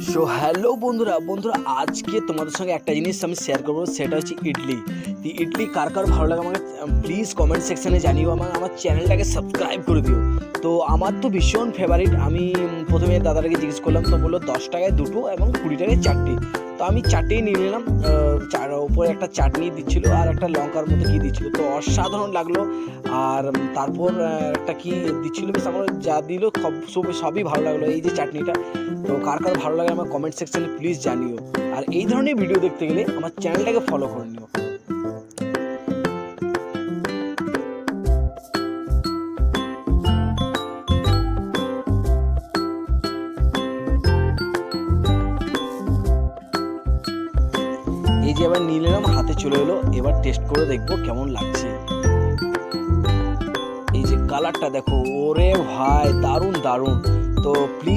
So hello বন্ধুরা আজকে তোমাদের সঙ্গে একটা জিনিস আমি শেয়ার করবো, সেটা হচ্ছে ইডলি। ইডলি কার কার ভালো লাগে আমাকে প্লিজ কমেন্ট সেকশানে জানিও, আমার চ্যানেলটাকে সাবস্ক্রাইব করে দিও। তো আমার তো ভীষণ ফেভারিট। আমি প্রথমে দাদাটাকে জিজ্ঞেস করলাম, তো বললো 10 টাকায় দুটো এবং 20 টাকায় চারটে। তো আমি চারটেই নিয়ে নিলাম। ওপরে একটা চাটনি দিচ্ছিল আর একটা লঙ্কার মতো কী দিচ্ছিল, তো অসাধারণ লাগলো। আর তারপর একটা কি দিচ্ছিল, বেশ আমার যা দিল সবই ভালো লাগলো, এই যে চাটনিটা। তো কার কার ভালো লাগে আমার কমেন্ট সেকশনে প্লিজ জানিও। আর এই ধরনের ভিডিও দেখতে গেলে আমার চ্যানেলটাকে ফলো করে নিও। এই যে এবার নিয়ে নিলাম, হাতে চলে এলো, এবার টেস্ট করে দেখবো কেমন লাগছে। এই যে কালারটা দেখো, ওরে ভাই দারুণ দারুণ। তো প্লিজ